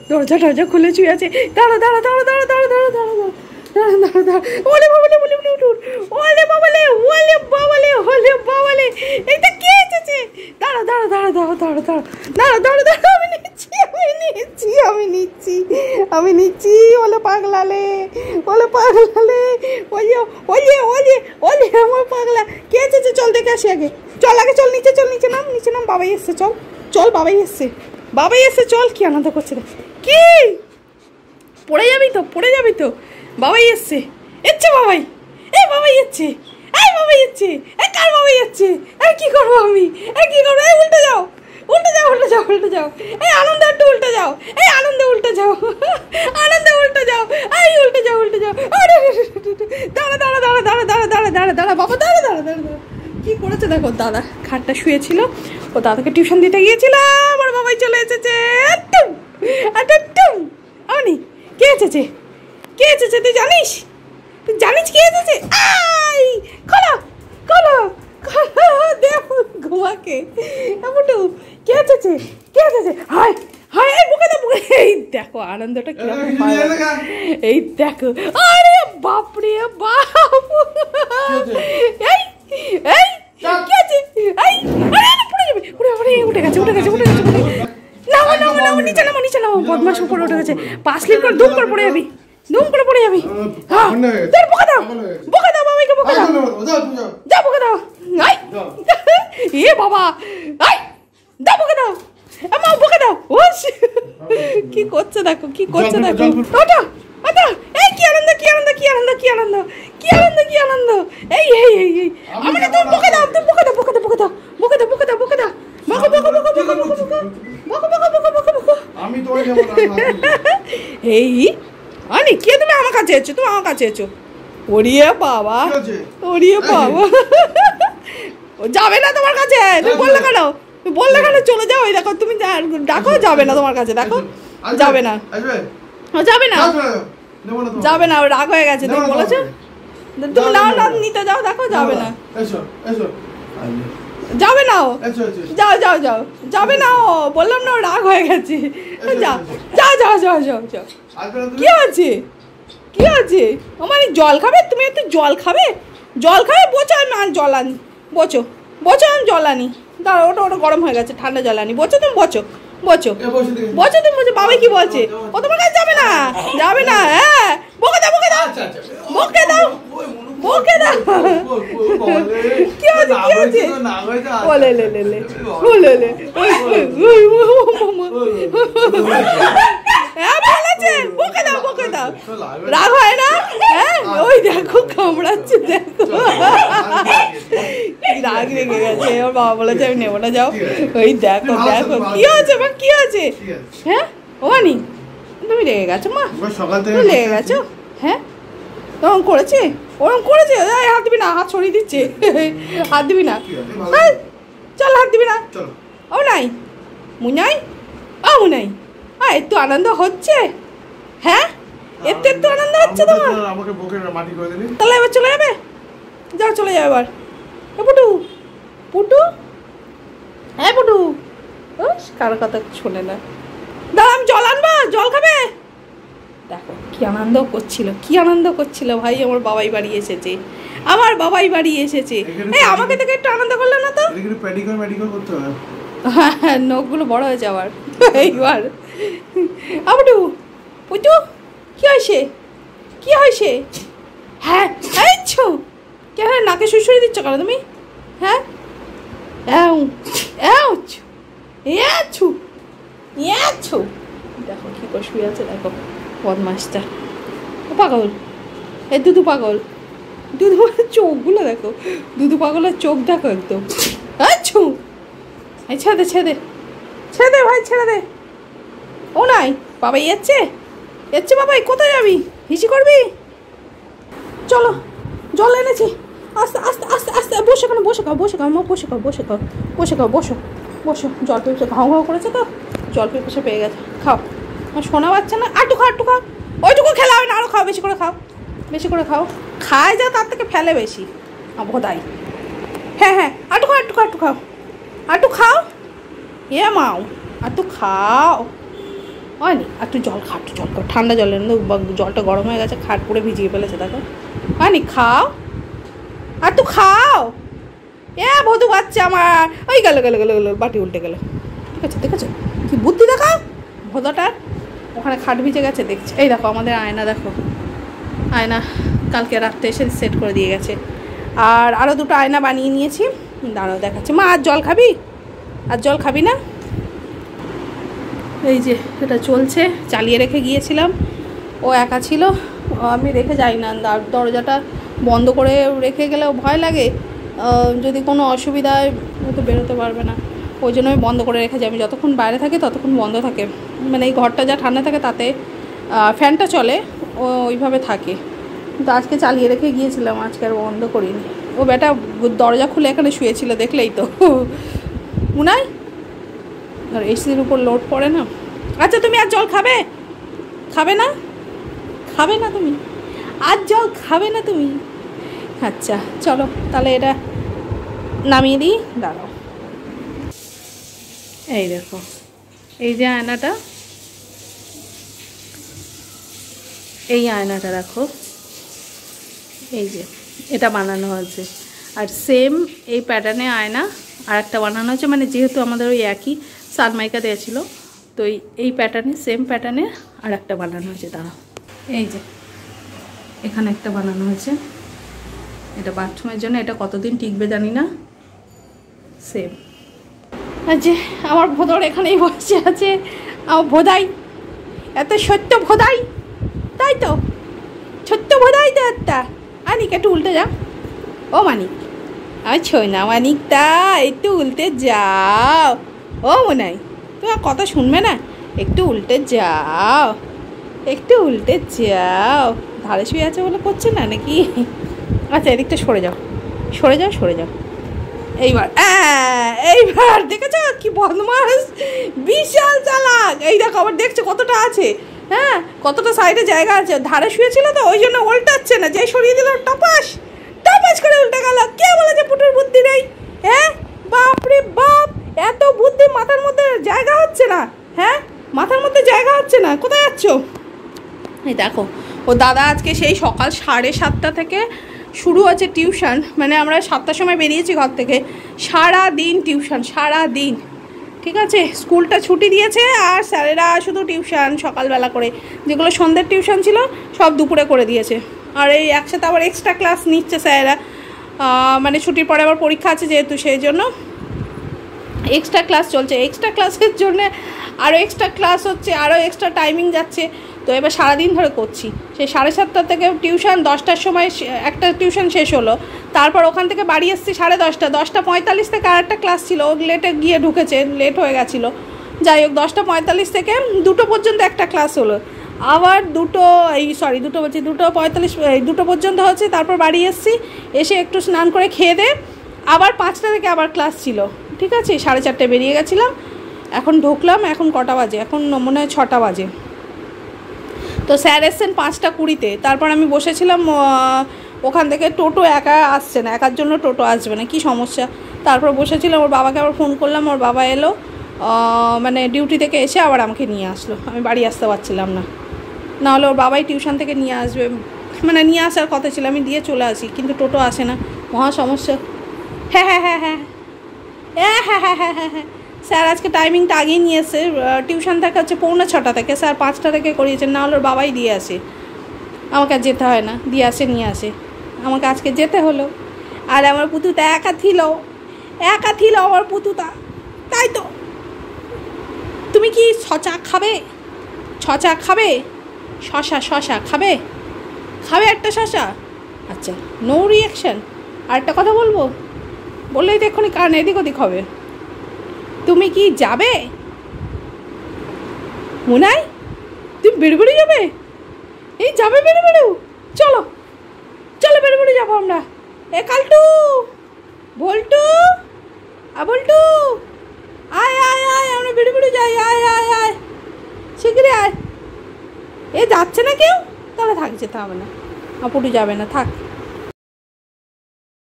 দরজা টরজা খুলে শুয়ে আছে। দাঁড়া দাঁড়া দাঁড়া দাঁড়া দাঁড়া দাঁড়া দাঁড়া দাঁড়া দাঁড়া দাঁড়া দাঁড়া। ওলে বাবালে বলে বলে উঠুন। ওলে বাবালে ওলে বাবালে ওলে বাবালে এইটা কে এসেছে? দাঁড়া দাঁড়া দাঁড়া দাঁড়া দাঁড়া দাঁড়া দাঁড়া দাঁড়া দাঁড়া আমি নিচ্ছি আমি নিচ্ছি আমি নিচ্ছি আমি নিচ্ছি। ওলে পাগলালে ওলে পাগলালে ওলে ওলে ওলে ওলে আমার পাগলা কে এসেছে? চল দেখে আসি আগে, চল আগে চল নিচে, চল নিচে নাম, নিচে নাম। বাবাই এসছে, চল চল বাবাই এসছে, বাবাই এসছে, চল। কি আনন্দ করছে রে, কি পড়ে যাবি তো, পড়ে যাবি তো। বাবাই এসছে, এসছে বাবাই, এই বাবাই এসছে, এই বাবাই এসছে, এই কার বাবাই এসছে? এই কি করবো আমি, এই কি করবো? এই উল্টে যাও উল্টে যাও উল্টে যাও উল্টে যাও, এই আনন্দ একটু উল্টে যাও, এই আনন্দে উল্টে যাও, আনন্দে উল্টে যাও, এই উল্টে যাও উল্টে যাও। দাঁড়া দাঁড়া দাঁড়া দাঁড়া দাঁড়া দাঁড়া দাঁড়া দাঁড়া বাবা দাঁড়া দাঁড়া দাঁড়া দাঁড়া। কি করেছে দেখো, দাদা খাটটা শুয়েছিল, ও দাদাকে টিউশন দিতে গিয়েছিলাম, আমার বাবাই চলে এসেছে। আমি কে এসেছে, কে এসেছে তুই জানিস? তুই জানিস কে এসেছে? আই খোলো খোলো খোলো, দেখো ঘুমাকে বুটু কে এসেছে, কে এসেছে? হায় হায়, এই বুকে দাও বুকে। এই দেখো আনন্দটা কিরকম হয়, এই দেখো। আরে বাপরে বাপ, এই এই কে আছে? এই আরে পড়ে যাবে, উঠে গেছে উঠে গেছে উঠে গেছে। নামো নামো নামো, নিচে নামো নিচে নামো। বদমাশ উপরে উঠে গেছে, 5 স্লিপ করে দুম করে পড়ে যাবি, দুম করে পড়ে যাবি। হ্যাঁ তোর বোকা দাও, বোকা দাও বাবাইকে, বোকা দাও, যা বোকা দাও। আই এ বাবা, আই দাও বোকা দাও, মা বোকা দাও। ওস কি করছে দেখো, কি করছে দেখো। ওটা ওটা, এই কি আনন্দ কি আনন্দ কি আনন্দ কি আনন্দ কি আনন্দ কি আনন্দ। এই এই এই এই আমাকে তো বোকা দাও, তুমি বোকা দাও বোকা দাও বোকা দাও বোকা দাও বোকা দাও বোকা দাও। বকো বকো বকো বকো বকো বকো বকো বকো বকো বকো বকো। আমি তো ওই নেব না। এই আনি কে তুমি আমার কাছে এসেছো, তুমি আমার কাছে এসেছো। ওরিয়ে বাবা ওরিয়ে বাবা, ও যাবে না তোমার কাছে। তুমি বললে কেন, তুমি বললে কেন? চলে যাও। এই দেখো তুমি ডাকো, যাবে না তোমার কাছে, দেখো যাবে না, যাবে না যাবে না, রাগ হয়ে গেছে। তুমি বলেছো তুমি নাও না নিতে যাও, দেখো যাবে না, যাবে না, যাও যাও যাও, যাবে না। ও বললাম না, রাগ হয়ে গেছে। যাও যাও যাও যাও যাও যাও। কি আছে কি আছে? আমার জল খাবে, তুমি একটু জল খাবে, জল খাবে। বোঝো আমি আর জল আনি, বোঝো বোঝো আমি জল আনি। দাঁড়া, ওটা ওটা গরম হয়ে গেছে, ঠান্ডা জল আনি। বোঝো তুমি, বোঝো বোঝো বোঝো তুমি, বোঝো। বাবাই কি বলছে, ও তোমার কাছে যাবে না, যাবে না। হ্যাঁ বকে দাও বকে দাও বকে দাও বকে দাও। কি আছে কি আছে? ওলে লে লে লে ওলে লে, হ্যাঁ বলেছে বকে দাও বকে দাও। রাগ হয় না? হ্যাঁ ওই দেখো কামড়াচ্ছে, দেখো রাগ রেগে গেছে। ওর বাবা বলেছে আমি নেবো না, যাও। ওই দেখো দেখো কি আছে মা, কি আছে? হ্যাঁ ওখানি তুমি রেগে গেছো মা, তুমি রেগে গেছো? হ্যাঁ ওরম করেছে, ওরম করেছে। হাত দিবি না, হাত সরিয়ে দিচ্ছে, হাত দিবি না। হ্যাঁ চল, হাত দিবি না। ও নাই মুনাই, ও মুনাই, একটু আনন্দ হচ্ছে? হ্যাঁ একটু একটু আনন্দ হচ্ছে তোমার? তাহলে এবার চলে যাবে, যাও চলে যাবে এবার। পুটু পুটু, হ্যাঁ পুটু, কারো কথা শোনে না। দাঁড়া আমি জল আনবো, জল খাবে। দেখো কি আনন্দ করছিল, কি আনন্দ করছিল। ভাই আমার বাবাই বাড়ি এসেছে, আমার বাবাই বাড়ি এসেছে। এই আমাকে থেকে একটু আনন্দ করলো না তো? হ্যাঁ নখগুলো বড় হয়েছে আবার এইবার। পুটু পুটু কি হয়েছে, কি হয়েছে? হ্যাঁ এই ছো কেন নাকে সুড়সুড়ি দিচ্ছ কেন তুমি? হ্যাঁ দেখো কি করে শুয়ে আছে, দেখো বদমাসটা। ও পাগল, এই দুধু পাগল, দুধু চোখগুলো দেখো, দুধু পাগলের চোখ দেখো একদম। আচ্ছু এই ছেড়ে দে ছেড়ে দে ছেড়ে দে ভাই, ছেড়ে দে। ও নাই বাবাই যাচ্ছে, যাচ্ছে বাবাই। কোথায় যাবি, হিসি করবি? চলো জল এনেছি, আস্তে আস্তে আস্তে আস্তে। বসে খাও বসে খাও বসে খাও মা, বসে খাও বসে খাও বসে খাও, বসো বসো। জল পেয়ে ঘাও ঘাও করেছে তো, জল পেয়ে পেয়ে গেছে। খাও, আমার শোনা পাচ্ছে না। আটু খাও একটু খাও, ওইটুকু খেলে হবে না, আরও খাও, বেশি করে খাও, বেশি করে খাও। খায় যা তার থেকে ফেলে বেশি, বোধাই। হ্যাঁ হ্যাঁ আটু খাও একটু খাও, একটু খাও, আটু খাও। এ মাও আটু খাও, ও হয়নি, একটু জল খা, একটু জল খা, ঠান্ডা জলের জলটা গরম হয়ে গেছে, খাট পুরো ভিজিয়ে ফেলেছে দেখো। হয়নি, খাও আর তুই খাও। ভদু বাচ্চা আমার। ওই গেল গেল গেল গেল, বাটি উল্টে গেল। ঠিক আছে, দেখেছো কি বুদ্ধি দেখাও ভোদাটার। ওখানে খাট ভিজে গেছে দেখছি। এই দেখো আমাদের আয়না, দেখো আয়না কালকে রাত্রে এসে সেট করে দিয়ে গেছে। আর আরও দুটো আয়না বানিয়ে নিয়েছি, দাঁড়াও দেখাচ্ছি। মা আর জল খাবি? আর জল খাবি না? এই যে এটা চলছে, চালিয়ে রেখে গিয়েছিলাম, ও একা ছিল, আমি রেখে যাই না, দরজাটা বন্ধ করে রেখে গেলেও ভয় লাগে, যদি কোনো অসুবিধায় ও তো বেরোতে পারবে না, ওই জন্য আমি বন্ধ করে রেখে যাই। আমি যতক্ষণ বাইরে থাকি ততক্ষণ বন্ধ থাকে, মানে এই ঘরটা যা ঠান্ডা থাকে তাতে ফ্যানটা চলে, ও ওইভাবে থাকে। কিন্তু আজকে চালিয়ে রেখে গিয়েছিলাম, আজকে আর বন্ধ করিনি। ও বেটা দরজা খুলে এখানে শুয়েছিল, দেখলেই তো মুনাই, আর এসির উপর লোড পড়ে না। আচ্ছা তুমি আর জল খাবে? খাবে না? খাবে না তুমি আর জল খাবে না তুমি? আচ্ছা চলো তাহলে এটা নামিয়ে দিই, দাঁড়াও। এই দেখো, এই যে আয়নাটা, এই আয়নাটা দেখো, এই যে এটা বানানো হয়েছে। আর সেম এই প্যাটার্নে আয়না আর একটা বানানো হয়েছে, মানে যেহেতু আমাদের ওই একই সানমাইকা দেওয়া ছিল, তো এই প্যাটার্নে, সেম প্যাটার্নে আর একটা বানানো হয়েছে। দাঁড়াও, এই যে এখানে একটা বানানো হয়েছে, এটা বাথরুমের জন্য। এটা কতদিন টিকবে জানি না, সেম। আর যে আমার ভোদর এখানেই বসে আছে, আমার ভোদাই, এত সত্য ভোদাই, তাই তো ছোট্ট ভোদাই তো একটা। আনিক একটু উল্টে যা, ও মানিক, আর ছই না মানিকটা, একটু উল্টে যাও। ও মনাই, তোমার কথা শুনবে না, একটু উল্টে যাও, একটু উল্টে যাও। ধারে শুয়ে আছে বলে করছে না নাকি? আচ্ছা এদিকটা সরে যাও, সরে যাও, সরে যাও। এইবার এইবার দেখেছ কি বদমাস, বিশাল চালাক। এই দেখো আবার দেখছো কতটা আছে, হ্যাঁ কতটা সাইডে জায়গা আছে। ধারে শুয়েছিল তো ওই জন্য উল্টাচ্ছে না, যে সরিয়ে দিল টপাস টপাস করে উল্টে গেল। কে বলেছে পুটুর বুদ্ধি নেই? হ্যাঁ বাপরে বাপ, এত বুদ্ধি, মাথার মধ্যে জায়গা হচ্ছে না। হ্যাঁ মাথার মধ্যে জায়গা হচ্ছে না, কোথায় যাচ্ছ? এই দেখো ও দাদা আজকে সেই সকাল 7:30 থেকে শুরু হচ্ছে টিউশন, মানে আমরা 7টার সময় বেরিয়েছি ঘর থেকে, সারা দিন টিউশন, সারা দিন। ঠিক আছে, স্কুলটা ছুটি দিয়েছে আর স্যারেরা শুধু টিউশন সকালবেলা করে, যেগুলো সন্ধ্যের টিউশন ছিল সব দুপুরে করে দিয়েছে। আর এই একসাথে আবার এক্সট্রা ক্লাস নিচ্ছে স্যারেরা, মানে ছুটির পরে আবার পরীক্ষা আছে যেহেতু, সেই জন্য এক্সট্রা ক্লাস চলছে। এক্সট্রা ক্লাসের জন্যে আরও এক্সট্রা ক্লাস হচ্ছে, আরও এক্সট্রা টাইমিং যাচ্ছে। তো এবার সারাদিন ধরে করছি, সেই 7:30 থেকে টিউশন, 10টার সময় একটা টিউশন শেষ হলো, তারপর ওখান থেকে বাড়ি এসেছি 10:30, 10:45 থেকে আর একটা ক্লাস ছিল, ও লেটে গিয়ে ঢুকেছে, লেট হয়ে গেছিলো। যাই হোক 10:45 থেকে 2টো পর্যন্ত একটা ক্লাস হলো, আবার 2 পর্যন্ত হচ্ছে। তারপর বাড়ি এসেছি, এসে একটু স্নান করে খেয়ে দে, আবার 5টা থেকে আবার ক্লাস ছিল। ঠিক আছে, 4:30 বেরিয়ে গেছিলাম, এখন ঢুকলাম, এখন কটা বাজে, এখন মনে হয় 6টা বাজে। তো স্যার এসছেন 5:20-তে, তারপর আমি বসেছিলাম, ওখান থেকে টোটো একা আসছে না, একার জন্য টোটো আসবে না, কি সমস্যা। তারপর বসেছিলাম, ওর বাবাকে আবার ফোন করলাম, ওর বাবা এলো, মানে ডিউটি থেকে এসে আবার আমাকে নিয়ে আসলো। আমি বাড়ি আসতে পারছিলাম না, নাহলে ওর বাবাই টিউশন থেকে নিয়ে আসবে, মানে নিয়ে আসার কথা ছিল, আমি দিয়ে চলে আসি, কিন্তু টোটো আসে না, মহা সমস্যা। হ্যাঁ হ্যাঁ হ্যাঁ হ্যাঁ হ্যাঁ হ্যাঁ হ্যাঁ হ্যাঁ হ্যাঁ হ্যাঁ স্যার আজকে টাইমিংটা আগেই নিয়ে এসে, টিউশন থাকে হচ্ছে 6:45 থেকে, স্যার 5টা থেকে করিয়েছেন, না হলে ওর বাবাই দিয়ে আসে, আমাকে আর যেতে হয় না, দিয়ে আসে নিয়ে আসে, আমাকে আজকে যেতে হলো। আর আমার পুতুটা একা ছিল আমার পুতুটা, তাই তো। তুমি কি ছচা খাবে? ছচা খাবে? শশা খাবে? খাবে একটা শশা? আচ্ছা, নো রিয়াকশান। আর একটা কথা বলবো, বললেই তো এক্ষুনি কারণ এদিক ওদিক হবে। তুমি কি যাবে মুনাই? তুমি বেড়ে যাবে? এই যাবে বেড়ে, চলো চলো বেড়ে যাবো আমরা। এ কালটু, বল্টু, বল্টু, আয় আয় আয়, আমরা বেড়ে যাই, আয় আয় আয়, শিগগিরি আয়। এ যাচ্ছে না কেউ? তাহলে থাক, যেতে হবে না, আপুটু যাবে না, থাক।